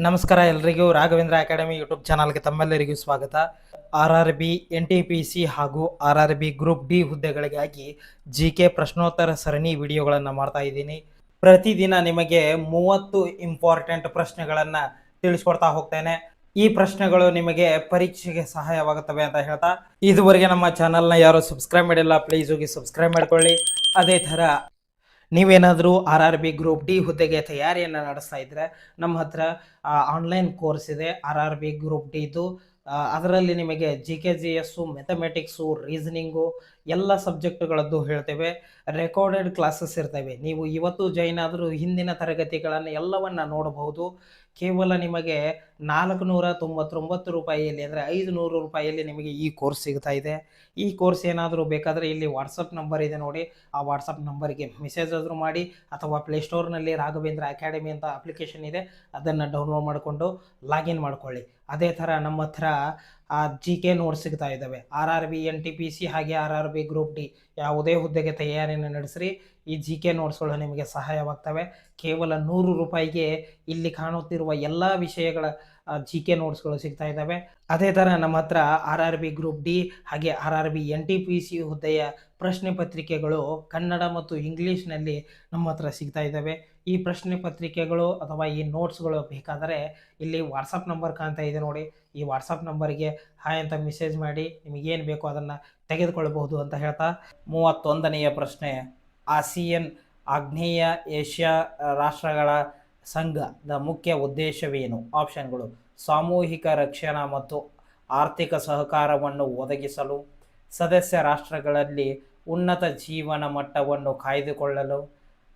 ನಮಸ್ಕಾರ ಎಲ್ರಿಗೂ Raghavendra academy YouTube ಚಾನಲ್ಗೆ ತಮ್ಮೆಲ್ಲರಿಗೂ ಸ್ವಾಗತ. RRB NTPC ಹಾಗೂ RRB ಗ್ರೂಪ್ ಡಿ ಹುದ್ದೆಗಳಿಗಾಗಿ GK ಪ್ರಶ್ನೋತ್ತರ ಸರಣಿ ವಿಡಿಯೋಗಳನ್ನು ಮಾಡ್ತಾ ಇದ್ದೀನಿ. ಪ್ರತಿದಿನ ನಿಮಗೆ 30 ಇಂಪಾರ್ಟೆಂಟ್ ಪ್ರಶ್ನೆಗಳನ್ನು ತಿಳಿಸ್ಕೊಡ್ತಾ ಹೋಗ್ತೇನೆ. ಈ ಪ್ರಶ್ನೆಗಳು ನಿಮಗೆ ಪರೀಕ್ಷೆಗೆ ಸಹಾಯವಾಗುತ್ತವೆ ಅಂತ ಹೇಳ್ತಾ, ಇದುವರೆಗೆ ನಮ್ಮ ಚಾನಲ್ನ ಯಾರು ಸಬ್ಸ್ಕ್ರೈಬ್ ಮಾಡಿಲ್ಲ ಪ್ಲೀಸ್ ಹೋಗಿ ಸಬ್ಸ್ಕ್ರೈಬ್ ಮಾಡ್ಕೊಳ್ಳಿ. ಅದೇ ಥರ ನೀವೇನಾದರೂ RRB ಗ್ರೂಪ್ ಡಿ ಹುದ್ದೆಗೆ ತಯಾರಿಯನ್ನು ನಡೆಸ್ತಾ ಇದ್ದರೆ ನಮ್ಮ ಹತ್ರ ಆನ್ಲೈನ್ ಕೋರ್ಸ್ ಇದೆ RRB ಗ್ರೂಪ್ ಡಿದು. ಅದರಲ್ಲಿ ನಿಮಗೆ GK GS, ಮೆಥಮೆಟಿಕ್ಸು, ರೀಸನಿಂಗು ಎಲ್ಲ ಸಬ್ಜೆಕ್ಟ್ಗಳದ್ದು ಹೇಳ್ತೇವೆ. ರೆಕಾರ್ಡೆಡ್ ಕ್ಲಾಸಸ್ ಇರ್ತವೆ. ನೀವು ಇವತ್ತು ಜಾಯಿನ್ ಆದರೂ ಹಿಂದಿನ ತರಗತಿಗಳನ್ನು ಎಲ್ಲವನ್ನು ನೋಡಬಹುದು. ಕೇವಲ ನಿಮಗೆ 499 ರೂಪಾಯಿಯಲ್ಲಿ ಅಂದರೆ 500 ರೂಪಾಯಿಯಲ್ಲಿ ನಿಮಗೆ ಈ ಕೋರ್ಸ್ ಸಿಗ್ತಾ ಇದೆ. ಈ ಕೋರ್ಸ್ ಏನಾದರೂ ಬೇಕಾದರೆ ಇಲ್ಲಿ ವಾಟ್ಸಪ್ ನಂಬರ್ ಇದೆ ನೋಡಿ, ಆ ವಾಟ್ಸಪ್ ನಂಬರ್ಗೆ ಮೆಸೇಜ್ ಆದರೂ ಮಾಡಿ, ಅಥವಾ ಪ್ಲೇಸ್ಟೋರ್ನಲ್ಲಿ ರಾಘವೇಂದ್ರ ಅಕಾಡೆಮಿ ಅಂತ ಅಪ್ಲಿಕೇಶನ್ ಇದೆ, ಅದನ್ನು ಡೌನ್ಲೋಡ್ ಮಾಡಿಕೊಂಡು ಲಾಗಿನ್ ಮಾಡ್ಕೊಳ್ಳಿ. ಅದೇ ಥರ ನಮ್ಮ ಹತ್ರ GK ನೋಟ್ಸ್ ಸಿಗ್ತಾ ಇದ್ದಾವೆ. RRB NTPC ಹಾಗೆ RRB ಗ್ರೂಪ್ ಡಿ ಯಾವುದೇ ಹುದ್ದೆಗೆ ತಯಾರಿಯನ್ನು ನಡೆಸ್ರಿ, ಈ GK ನೋಟ್ಸ್ಗಳು ನಿಮಗೆ ಸಹಾಯವಾಗ್ತವೆ. ಕೇವಲ 100 ರೂಪಾಯಿಗೆ ಇಲ್ಲಿ ಕಾಣುತ್ತಿರುವ ಎಲ್ಲ ವಿಷಯಗಳ GK ನೋಟ್ಸ್ಗಳು ಸಿಗ್ತಾ ಇದ್ದಾವೆ. ಅದೇ ಥರ ನಮ್ಮ ಹತ್ರ RRB ಗ್ರೂಪ್ ಡಿ ಹಾಗೆ RRB NTPC ಹುದ್ದೆಯ ಪ್ರಶ್ನೆ ಪತ್ರಿಕೆಗಳು ಕನ್ನಡ ಮತ್ತು ಇಂಗ್ಲೀಷ್ನಲ್ಲಿ ನಮ್ಮ ಹತ್ರ ಸಿಗ್ತಾ ಇದ್ದಾವೆ. ಈ ಪ್ರಶ್ನೆ ಪತ್ರಿಕೆಗಳು ಅಥವಾ ಈ ನೋಟ್ಸ್ಗಳು ಬೇಕಾದರೆ ಇಲ್ಲಿ ವಾಟ್ಸಪ್ ನಂಬರ್ ಕಾಣ್ತಾ ಇದೆ ನೋಡಿ, ಈ ವಾಟ್ಸಪ್ ನಂಬರ್ಗೆ ಹಾಯ್ ಅಂತ ಮೆಸೇಜ್ ಮಾಡಿ ನಿಮಗೇನು ಬೇಕೋ ಅದನ್ನು ತೆಗೆದುಕೊಳ್ಳಬಹುದು ಅಂತ ಹೇಳ್ತಾ, 31ನೆಯ ಪ್ರಶ್ನೆ, ಆಸಿಯನ್ ಆಗ್ನೇಯ ಏಷ್ಯಾ ರಾಷ್ಟ್ರಗಳ ಸಂಘದ ಮುಖ್ಯ ಉದ್ದೇಶವೇನು? ಆಪ್ಷನ್ಗಳು: ಸಾಮೂಹಿಕ ರಕ್ಷಣಾ ಮತ್ತು ಆರ್ಥಿಕ ಸಹಕಾರವನ್ನು ಒದಗಿಸಲು, ಸದಸ್ಯ ರಾಷ್ಟ್ರಗಳಲ್ಲಿ ಉನ್ನತ ಜೀವನ ಮಟ್ಟವನ್ನು ಕಾಯ್ದುಕೊಳ್ಳಲು,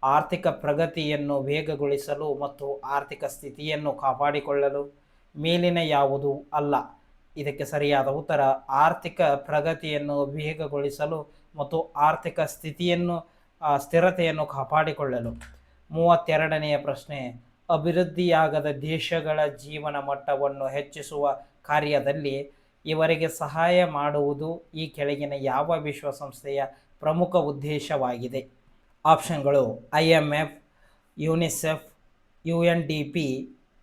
ಆರ್ಥಿಕ ಪ್ರಗತಿಯನ್ನು ವೇಗಗೊಳಿಸಲು ಮತ್ತು ಆರ್ಥಿಕ ಸ್ಥಿತಿಯನ್ನು ಕಾಪಾಡಿಕೊಳ್ಳಲು. ಮೇಲಿನ ಯಾವುದು ಅಲ್ಲ? ಇದಕ್ಕೆ ಸರಿಯಾದ ಉತ್ತರ ಆರ್ಥಿಕ ಪ್ರಗತಿಯನ್ನು ವೇಗಗೊಳಿಸಲು ಮತ್ತು ಆರ್ಥಿಕ ಸ್ಥಿರತೆಯನ್ನು ಕಾಪಾಡಿಕೊಳ್ಳಲು. 32ನೆಯ ಪ್ರಶ್ನೆ, ಅಭಿವೃದ್ಧಿಯಾಗದ ದೇಶಗಳ ಜೀವನ ಮಟ್ಟವನ್ನು ಹೆಚ್ಚಿಸುವ ಕಾರ್ಯದಲ್ಲಿ ಇವರಿಗೆ ಸಹಾಯ ಮಾಡುವುದು ಈ ಕೆಳಗಿನ ಯಾವ ವಿಶ್ವಸಂಸ್ಥೆಯ ಪ್ರಮುಖ ಉದ್ದೇಶವಾಗಿದೆ? ಆಪ್ಷನ್ಗಳು: IMF, ಯುನಿಸೆಫ್, UNDP,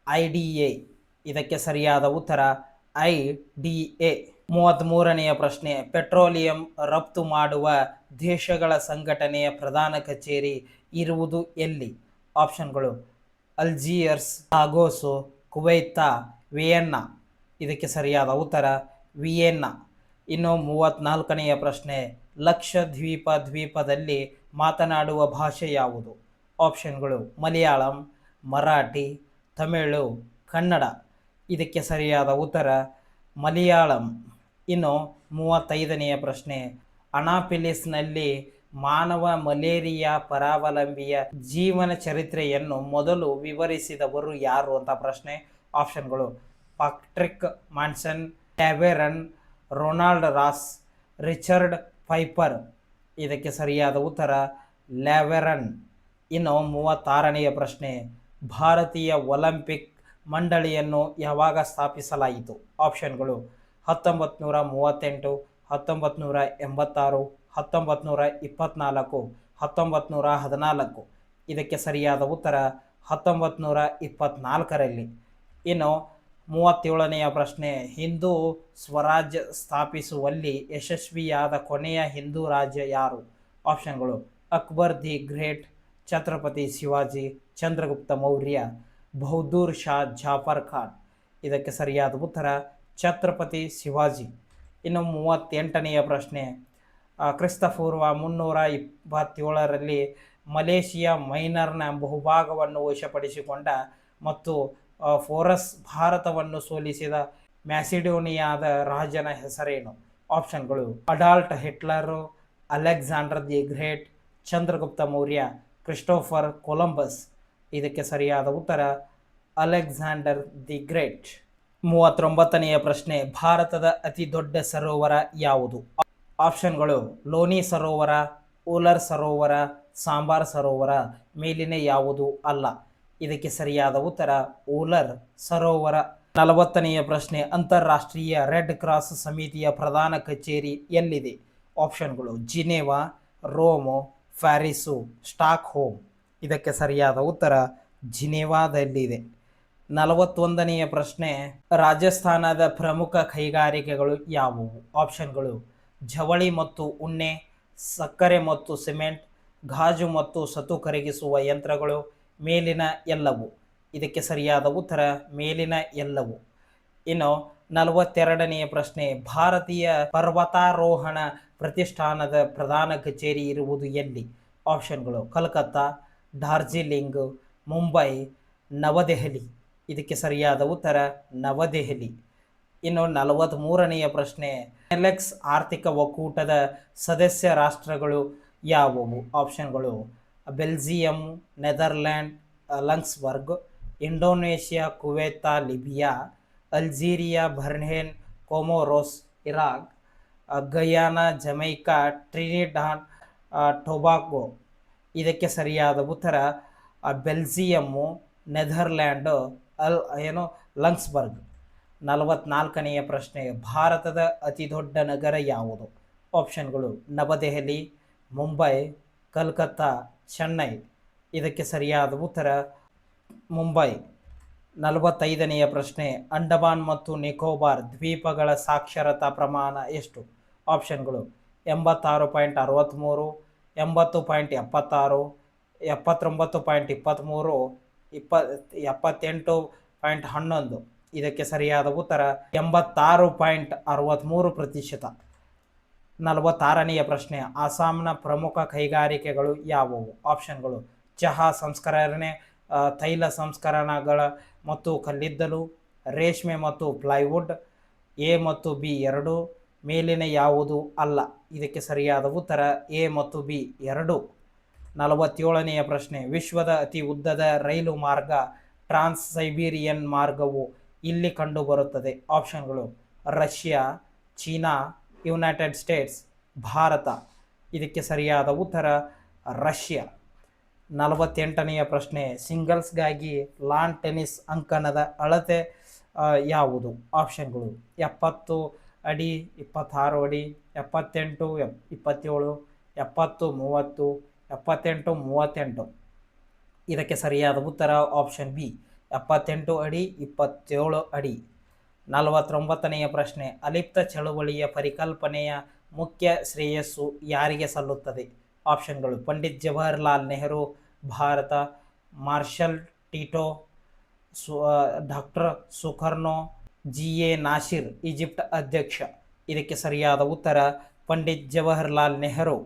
IDA. ಇದಕ್ಕೆ ಸರಿಯಾದ ಉತ್ತರ IDA. 33ನೆಯ ಪ್ರಶ್ನೆ, ಪೆಟ್ರೋಲಿಯಂ ರಫ್ತು ಮಾಡುವ ದೇಶಗಳ ಸಂಘಟನೆಯ ಪ್ರಧಾನ ಕಚೇರಿ ಇರುವುದು ಎಲ್ಲಿ? ಆಪ್ಷನ್ಗಳು: ಅಲ್ಜಿಯರ್ಸ್, ಲಾಗೋಸು, ಕುವೈತ, ವಿಯೆನ್ನಾ. ಇದಕ್ಕೆ ಸರಿಯಾದ ಉತ್ತರ ವಿಯೆನ್ನಾ. ಇನ್ನು 34ನೆಯ ಪ್ರಶ್ನೆ, ಲಕ್ಷದ್ವೀಪ ದ್ವೀಪದಲ್ಲಿ ಮಾತನಾಡುವ ಭಾಷೆ ಯಾವುದು? ಆಪ್ಷನ್ಗಳು: ಮಲಯಾಳಂ, ಮರಾಠಿ, ತಮಿಳು, ಕನ್ನಡ. ಇದಕ್ಕೆ ಸರಿಯಾದ ಉತ್ತರ ಮಲಯಾಳಂ. ಇನ್ನು 35ನೆಯ ಪ್ರಶ್ನೆ, ಅನಾಪಿಲಿಸ್ನಲ್ಲಿ ಮಾನವ ಮಲೇರಿಯಾ ಪರಾವಲಂಬಿಯ ಜೀವನ ಚರಿತ್ರೆಯನ್ನು ಮೊದಲು ವಿವರಿಸಿದವರು ಯಾರು ಅಂತ ಪ್ರಶ್ನೆ. ಆಪ್ಷನ್ಗಳು: ಪಾಟ್ರಿಕ್ ಮಾನ್ಸನ್, ಟ್ಯಾವೆರನ್, ರೊನಾಲ್ಡ್ ರಾಸ್, ರಿಚರ್ಡ್ ಪೈಪರ್. ಇದಕ್ಕೆ ಸರಿಯಾದ ಉತ್ತರ ಲ್ಯಾವೆರನ್. ಇನ್ನು 36ನೆಯ ಪ್ರಶ್ನೆ, ಭಾರತೀಯ ಒಲಿಂಪಿಕ್ ಮಂಡಳಿಯನ್ನು ಯಾವಾಗ ಸ್ಥಾಪಿಸಲಾಯಿತು? ಆಪ್ಷನ್ಗಳು: 1938, 1986, 1924, 1914. ಇದಕ್ಕೆ ಸರಿಯಾದ ಉತ್ತರ 1924ರಲ್ಲಿ. ಇನ್ನು 37ನೆಯ ಪ್ರಶ್ನೆ, ಹಿಂದೂ ಸ್ವರಾಜ್ಯ ಸ್ಥಾಪಿಸುವಲ್ಲಿ ಯಶಸ್ವಿಯಾದ ಕೊನೆಯ ಹಿಂದೂ ರಾಜ್ಯ ಯಾರು? ಆಪ್ಷನ್ಗಳು: ಅಕ್ಬರ್ ದಿ ಗ್ರೇಟ್, ಛತ್ರಪತಿ ಶಿವಾಜಿ, ಚಂದ್ರಗುಪ್ತ ಮೌರ್ಯ, ಬಹದ್ದೂರ್ ಶಾ ಜಾಫರ್ ಖಾನ್. ಇದಕ್ಕೆ ಸರಿಯಾದ ಉತ್ತರ ಛತ್ರಪತಿ ಶಿವಾಜಿ. ಇನ್ನು 38ನೆಯ ಪ್ರಶ್ನೆ, ಕ್ರಿಸ್ತಪೂರ್ವ 327ರಲ್ಲಿ ಮಲೇಷಿಯಾ ಮೈನರ್ನ ಬಹುಭಾಗವನ್ನು ವಶಪಡಿಸಿಕೊಂಡ ಮತ್ತು ಫೋರಸ್ ಭಾರತವನ್ನು ಸೋಲಿಸಿದ ಮ್ಯಾಸಿಡೋನಿಯಾದ ರಾಜನ ಹೆಸರೇನು? ಆಪ್ಷನ್ಗಳು: Adolf Hitler, Alexander the Great, Chandragupta Maurya, Christopher Columbus. ಇದಕ್ಕೆ ಸರಿಯಾದ ಉತ್ತರ ಅಲೆಕ್ಸಾಂಡರ್ ದಿ ಗ್ರೇಟ್. 39ನೆಯ ಪ್ರಶ್ನೆ, ಭಾರತದ ಅತಿ ದೊಡ್ಡ ಸರೋವರ ಯಾವುದು? ಆಪ್ಷನ್ಗಳು: ಲೋನಿ ಸರೋವರ, ಉಲರ್ ಸರೋವರ, ಸಾಂಬಾರ್ ಸರೋವರ. ಮೇಲಿನ ಯಾವುದು ಅಲ್ಲ? ಇದಕ್ಕೆ ಸರಿಯಾದ ಉತ್ತರ ಉಲರ್ ಸರೋವರ. 40ನೆಯ ಪ್ರಶ್ನೆ, ಅಂತಾರಾಷ್ಟ್ರೀಯ ರೆಡ್ ಕ್ರಾಸ್ ಸಮಿತಿಯ ಪ್ರಧಾನ ಕಚೇರಿ ಎಲ್ಲಿದೆ? ಆಪ್ಷನ್ಗಳು: ಜಿನೆವಾ, ರೋಮು, ಪ್ಯಾರಿಸು, ಸ್ಟಾಕ್ ಹೋಮ್. ಇದಕ್ಕೆ ಸರಿಯಾದ ಉತ್ತರ ಜಿನೆವಾದಲ್ಲಿದೆ. 41ನೆಯ ಪ್ರಶ್ನೆ, ರಾಜಸ್ಥಾನದ ಪ್ರಮುಖ ಕೈಗಾರಿಕೆಗಳು ಯಾವುವು? ಆಪ್ಷನ್ಗಳು: ಜವಳಿ ಮತ್ತು ಉಣ್ಣೆ, ಸಕ್ಕರೆ ಮತ್ತು ಸಿಮೆಂಟ್, ಗಾಜು ಮತ್ತು ಸತು ಕರಗಿಸುವ ಯಂತ್ರಗಳು, ಮೇಲಿನ ಎಲ್ಲವು. ಇದಕ್ಕೆ ಸರಿಯಾದ ಉತ್ತರ ಮೇಲಿನ ಎಲ್ಲವು. ಇನ್ನು 42ನೆಯ ಪ್ರಶ್ನೆ, ಭಾರತೀಯ ಪರ್ವತಾರೋಹಣ ಪ್ರತಿಷ್ಠಾನದ ಪ್ರಧಾನ ಕಚೇರಿ ಇರುವುದು ಎಲ್ಲಿ? ಆಪ್ಷನ್ಗಳು: ಕಲ್ಕತ್ತಾ, ಡಾರ್ಜಿಲಿಂಗ್, ಮುಂಬೈ, ನವದೆಹಲಿ. ಇದಕ್ಕೆ ಸರಿಯಾದ ಉತ್ತರ ನವದೆಹಲಿ. ಇನ್ನು 43ನೆಯ ಪ್ರಶ್ನೆ, ನೆಲೆಕ್ಸ್ ಆರ್ಥಿಕ ಒಕ್ಕೂಟದ ಸದಸ್ಯ ರಾಷ್ಟ್ರಗಳು ಯಾವುವು? ಆಪ್ಷನ್ಗಳು: Belgium, Netherland, Luxembourg, Indonesia, Kuwait, Libya, Algeria, Bahrain, Comoros, Iraq, Guyana, Jamaica, Trinidad Tobago. ಇದಕ್ಕೆ ಸರಿಯಾದ ಉತ್ತರ ಬೆಲ್ಜಿಯಮ್ಮು, ನೆದರ್ಲ್ಯಾಂಡ್, ಲಕ್ಸಂಬರ್ಗ್. 44ನೆಯ ಪ್ರಶ್ನೆ, ಭಾರತದ ಅತಿ ದೊಡ್ಡ ನಗರ ಯಾವುದು? ಆಪ್ಷನ್ಗಳು: ನವದೆಹಲಿ, ಮುಂಬೈ, ಕಲ್ಕತ್ತಾ, ಚೆನ್ನೈ. ಇದಕ್ಕೆ ಸರಿಯಾದ ಉತ್ತರ ಮುಂಬೈ. 45ನೆಯ ಪ್ರಶ್ನೆ, ಅಂಡಮಾನ್ ಮತ್ತು ನಿಕೋಬಾರ್ ದ್ವೀಪಗಳ ಸಾಕ್ಷರತಾ ಪ್ರಮಾಣ ಎಷ್ಟು? ಆಪ್ಷನ್ಗಳು: 86.63, 80.76, 79.23, 78.11. ಇದಕ್ಕೆ ಸರಿಯಾದ ಉತ್ತರ 86.63%. 46ನೆಯ ಪ್ರಶ್ನೆ, ಅಸ್ಸಾಂನ ಪ್ರಮುಖ ಕೈಗಾರಿಕೆಗಳು ಯಾವುವು? ಆಪ್ಷನ್ಗಳು: ಚಹಾ ಸಂಸ್ಕರಣೆ, ತೈಲ ಸಂಸ್ಕರಣೆಗಳ ಮತ್ತು ಕಲ್ಲಿದ್ದಲು, ರೇಷ್ಮೆ ಮತ್ತು ಪ್ಲೈವುಡ್. ಎ ಮತ್ತು ಬಿ ಎರಡೂ, ಮೇಲಿನ ಯಾವುದು ಅಲ್ಲ. ಇದಕ್ಕೆ ಸರಿಯಾದ ಉತ್ತರ ಎ ಮತ್ತು ಬಿ ಎರಡೂ. 47ನೆಯ ಪ್ರಶ್ನೆ, ವಿಶ್ವದ ಅತಿ ಉದ್ದದ ರೈಲು ಮಾರ್ಗ ಟ್ರಾನ್ಸ್ ಸೈಬೀರಿಯನ್ ಮಾರ್ಗವು ಇಲ್ಲಿ ಕಂಡುಬರುತ್ತದೆ? ಆಪ್ಷನ್ಗಳು: Russia, China, United States, Bharat. ಇದಕ್ಕೆ ಸರಿಯಾದ ಉತ್ತರ ರಷ್ಯಾ. 48ನೆಯ ಪ್ರಶ್ನೆ, ಸಿಂಗಲ್ಸ್ಗಾಗಿ ಲಾನ್ ಟೆನ್ನಿಸ್ ಅಂಕಣದ ಅಳತೆ ಯಾವುದು? ಆಪ್ಷನ್ಗಳು: 70 ಅಡಿ, 26 ಅಡಿ, 78, 27, 70, 30, 78, 38. ಇದಕ್ಕೆ ಸರಿಯಾದ ಉತ್ತರ ಆಪ್ಷನ್ ಬಿ 78 ಅಡಿ, 27 ಅಡಿ. 49ನೆಯ ಪ್ರಶ್ನೆ, ಅಲಿಪ್ತ ಚಳುವಳಿಯ ಪರಿಕಲ್ಪನೆಯ ಮುಖ್ಯ ಶ್ರೇಯಸ್ಸು ಯಾರಿಗೆ ಸಲ್ಲುತ್ತದೆ? ಆಪ್ಷನ್ಗಳು: Pandit Jawaharlal Nehru, Bharat, marshal Tito, doctor Sukarno, G A. Nasser, Egypt ಅಧ್ಯಕ್ಷ. ಇದಕ್ಕೆ ಸರಿಯಾದ ಉತ್ತರ ಪಂಡಿತ್ ಜವಾಹರ್ಲಾಲ್ ನೆಹರು.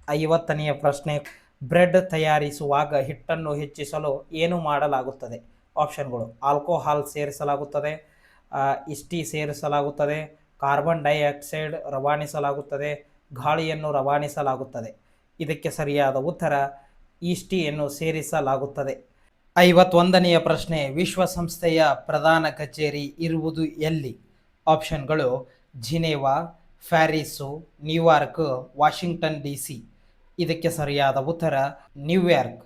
50ನೆಯ ಪ್ರಶ್ನೆ, ಬ್ರೆಡ್ ತಯಾರಿಸುವಾಗ ಹಿಟ್ಟನ್ನು ಹೆಚ್ಚಿಸಲು ಏನು ಮಾಡಲಾಗುತ್ತದೆ? ಆಪ್ಷನ್ಗಳು: ಆಲ್ಕೋಹಾಲ್ ಸೇರಿಸಲಾಗುತ್ತದೆ, ಇಸ್ಟಿ ಸೇರಿಸಲಾಗುತ್ತದೆ, ಕಾರ್ಬನ್ ಡೈಆಕ್ಸೈಡ್ ರವಾನಿಸಲಾಗುತ್ತದೆ, ಗಾಳಿಯನ್ನು ರವಾನಿಸಲಾಗುತ್ತದೆ. ಇದಕ್ಕೆ ಸರಿಯಾದ ಉತ್ತರ ಈಸ್ಟಿಯನ್ನು ಸೇರಿಸಲಾಗುತ್ತದೆ. 51ನೆಯ ಪ್ರಶ್ನೆ, ವಿಶ್ವಸಂಸ್ಥೆಯ ಪ್ರಧಾನ ಕಚೇರಿ ಇರುವುದು ಎಲ್ಲಿ? ಆಪ್ಷನ್ಗಳು: ಜಿನೆವಾ, ಪ್ಯಾರಿಸ್ಸು, ನ್ಯೂಯಾರ್ಕ್, ವಾಷಿಂಗ್ಟನ್ ಡಿ.ಸಿ. ಇದಕ್ಕೆ ಸರಿಯಾದ ಉತ್ತರ ನ್ಯೂಯಾರ್ಕ್.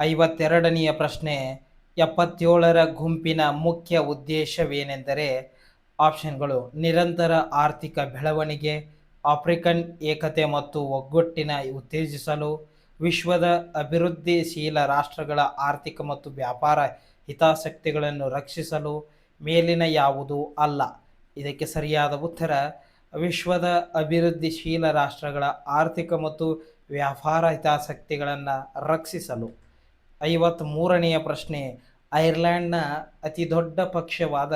52ನೆಯ ಪ್ರಶ್ನೆ, 77ರ ಗುಂಪಿನ ಮುಖ್ಯ ಉದ್ದೇಶವೇನೆಂದರೆ? ಆಪ್ಷನ್ಗಳು: ನಿರಂತರ ಆರ್ಥಿಕ ಬೆಳವಣಿಗೆ, ಆಫ್ರಿಕನ್ ಏಕತೆ ಮತ್ತು ಒಗ್ಗಟ್ಟಿನ ಉತ್ತೇಜಿಸಲು, ವಿಶ್ವದ ಅಭಿವೃದ್ಧಿಶೀಲ ರಾಷ್ಟ್ರಗಳ ಆರ್ಥಿಕ ಮತ್ತು ವ್ಯಾಪಾರ ಹಿತಾಸಕ್ತಿಗಳನ್ನು ರಕ್ಷಿಸಲು, ಮೇಲಿನ ಯಾವುದೂ ಅಲ್ಲ. ಇದಕ್ಕೆ ಸರಿಯಾದ ಉತ್ತರ ವಿಶ್ವದ ಅಭಿವೃದ್ಧಿಶೀಲ ರಾಷ್ಟ್ರಗಳ ಆರ್ಥಿಕ ಮತ್ತು ವ್ಯಾಪಾರ ಹಿತಾಸಕ್ತಿಗಳನ್ನು ರಕ್ಷಿಸಲು. 53ನೆಯ ಪ್ರಶ್ನೆ, ಐರ್ಲೆಂಡ್ನ ಅತಿದೊಡ್ಡ ಪಕ್ಷವಾದ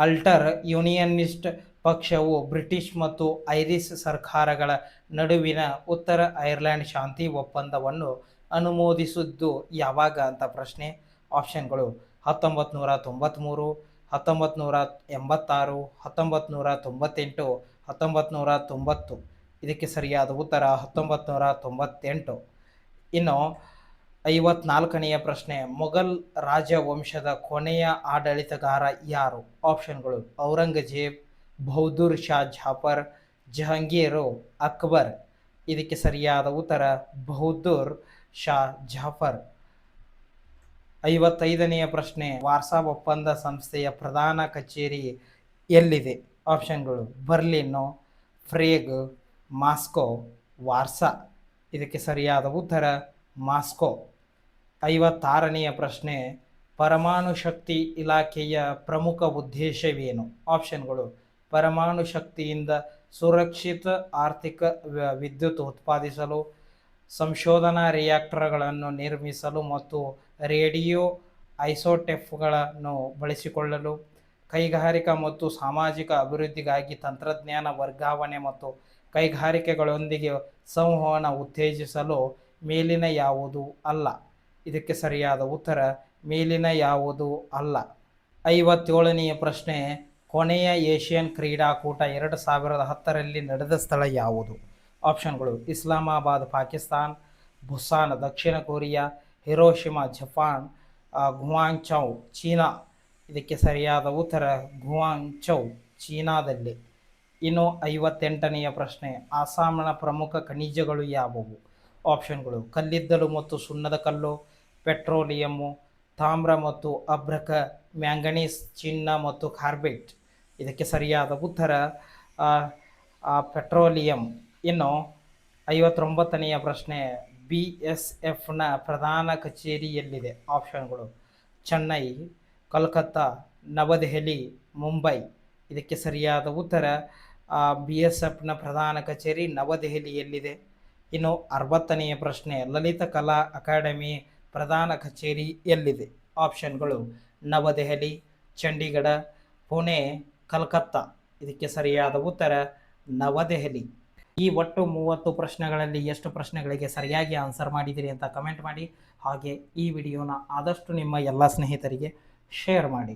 ಅಲ್ಟರ್ ಯೂನಿಯನಿಸ್ಟ್ ಪಕ್ಷವು ಬ್ರಿಟಿಷ್ ಮತ್ತು ಐರಿಷ್ ಸರ್ಕಾರಗಳ ನಡುವಿನ ಉತ್ತರ ಐರ್ಲೆಂಡ್ ಶಾಂತಿ ಒಪ್ಪಂದವನ್ನು ಅನುಮೋದಿಸಿದ್ದು ಯಾವಾಗ ಅಂತ ಪ್ರಶ್ನೆ. ಆಪ್ಷನ್ಗಳು: 1993, 1986, 1998, 1990. ಇದಕ್ಕೆ ಸರಿಯಾದ ಉತ್ತರ 1998. ಇನ್ನು 54ನೆಯ ಪ್ರಶ್ನೆ, ಮೊಘಲ್ ರಾಜವಂಶದ ಕೊನೆಯ ಆಡಳಿತಗಾರ ಯಾರು? ಆಪ್ಷನ್ಗಳು: ಔರಂಗಜೇಬ್, ಬಹದ್ದೂರ್ ಶಾ ಜಾಫರ್, ಜಹಾಂಗೀರ್, ಅಕ್ಬರ್. ಇದಕ್ಕೆ ಸರಿಯಾದ ಉತ್ತರ ಬಹದ್ದೂರ್ ಶಾ ಜಾಫರ್. 55ನೆಯ ಪ್ರಶ್ನೆ, ವಾರ್ಸಾ ಒಪ್ಪಂದ ಸಂಸ್ಥೆಯ ಪ್ರಧಾನ ಕಚೇರಿ ಎಲ್ಲಿದೆ? ಆಪ್ಷನ್ಗಳು: ಬರ್ಲಿನ್, ಪ್ರೇಗ್, ಮಾಸ್ಕೋ, ವಾರ್ಸಾ. ಇದಕ್ಕೆ ಸರಿಯಾದ ಉತ್ತರ ಮಾಸ್ಕೋ. 56ನೆಯ ಪ್ರಶ್ನೆ, ಪರಮಾಣು ಶಕ್ತಿ ಇಲಾಖೆಯ ಪ್ರಮುಖ ಉದ್ದೇಶವೇನು? ಆಪ್ಷನ್ಗಳು: ಪರಮಾಣು ಶಕ್ತಿಯಿಂದ ಸುರಕ್ಷಿತ ಆರ್ಥಿಕ ವಿದ್ಯುತ್ ಉತ್ಪಾದಿಸಲು, ಸಂಶೋಧನಾ ರಿಯಾಕ್ಟರ್ಗಳನ್ನು ನಿರ್ಮಿಸಲು ಮತ್ತು ರೇಡಿಯೋ ಐಸೋಟೋಪ್ಗಳನ್ನು ಬಳಸಿಕೊಳ್ಳಲು, ಕೈಗಾರಿಕಾ ಮತ್ತು ಸಾಮಾಜಿಕ ಅಭಿವೃದ್ಧಿಗಾಗಿ ತಂತ್ರಜ್ಞಾನ ವರ್ಗಾವಣೆ ಮತ್ತು ಕೈಗಾರಿಕೆಗಳೊಂದಿಗೆ ಸಂವಹನ ಉತ್ತೇಜಿಸಲು. ಮೇಲಿನ ಯಾವುದು ಅಲ್ಲ? ಇದಕ್ಕೆ ಸರಿಯಾದ ಉತ್ತರ ಮೇಲಿನ ಯಾವುದೂ ಅಲ್ಲ. 57ನೆಯ ಪ್ರಶ್ನೆ, ಕೊನೆಯ ಏಷ್ಯನ್ ಕ್ರೀಡಾಕೂಟ 2010ರಲ್ಲಿ ನಡೆದ ಸ್ಥಳ ಯಾವುದು? ಆಪ್ಷನ್ಗಳು: ಇಸ್ಲಾಮಾಬಾದ್ ಪಾಕಿಸ್ತಾನ್, ಬುಸಾನ್ ದಕ್ಷಿಣ ಕೊರಿಯಾ, ಹಿರೋಶಿಮಾ ಜಪಾನ್, ಗುವಾಂಗ್ಝೌ ಚೀನಾ. ಇದಕ್ಕೆ ಸರಿಯಾದ ಉತ್ತರ ಗುವಾಂಗ್ಝೌ ಚೀನಾದಲ್ಲಿ. ಇನ್ನು 58ನೆಯ ಪ್ರಶ್ನೆ, ಅಸ್ಸಾಂನ ಪ್ರಮುಖ ಖನಿಜಗಳು ಯಾವುವು? ಆಪ್ಷನ್ಗಳು: ಕಲ್ಲಿದ್ದಲು ಮತ್ತು ಸುಣ್ಣದ ಕಲ್ಲು, ಪೆಟ್ರೋಲಿಯಮ್ಮು, ತಾಮ್ರ ಮತ್ತು ಅಭ್ರಕ, ಮ್ಯಾಂಗನೀಸ್, ಚಿನ್ನ ಮತ್ತು ಕಾರ್ಬೈಡ್. ಇದಕ್ಕೆ ಸರಿಯಾದ ಉತ್ತರ ಪೆಟ್ರೋಲಿಯಂ. ಇನ್ನು 59ನೆಯ ಪ್ರಶ್ನೆ, BSFನ ಪ್ರಧಾನ ಕಚೇರಿ ಎಲ್ಲಿದೆ? ಆಪ್ಷನ್ಗಳು: ಚೆನ್ನೈ, ಕೋಲ್ಕತ್ತಾ, ನವದೆಹಲಿ, ಮುಂಬೈ. ಇದಕ್ಕೆ ಸರಿಯಾದ ಉತ್ತರ BSFನ ಪ್ರಧಾನ ಕಚೇರಿ ನವದೆಹಲಿಯಲ್ಲಿದೆ. ಇನ್ನು 60ನೆಯ ಪ್ರಶ್ನೆ, ಲಲಿತ ಕಲಾ ಅಕಾಡೆಮಿ ಪ್ರಧಾನ ಕಚೇರಿ ಎಲ್ಲಿದೆ? ಆಪ್ಷನ್ಗಳು: ನವದೆಹಲಿ, ಚಂಡೀಗಢ, ಪುಣೆ, ಕಲ್ಕತ್ತಾ. ಇದಕ್ಕೆ ಸರಿಯಾದ ಉತ್ತರ ನವದೆಹಲಿ. ಈ ಒಟ್ಟು 30 ಪ್ರಶ್ನೆಗಳಲ್ಲಿ ಎಷ್ಟು ಪ್ರಶ್ನೆಗಳಿಗೆ ಸರಿಯಾಗಿ ಆನ್ಸರ್ ಮಾಡಿದಿರಿ ಅಂತ ಕಮೆಂಟ್ ಮಾಡಿ. ಹಾಗೆ ಈ ವಿಡಿಯೋನ ಆದಷ್ಟು ನಿಮ್ಮ ಎಲ್ಲ ಸ್ನೇಹಿತರಿಗೆ ಶೇರ್ ಮಾಡಿ.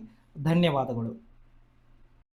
ಧನ್ಯವಾದಗಳು.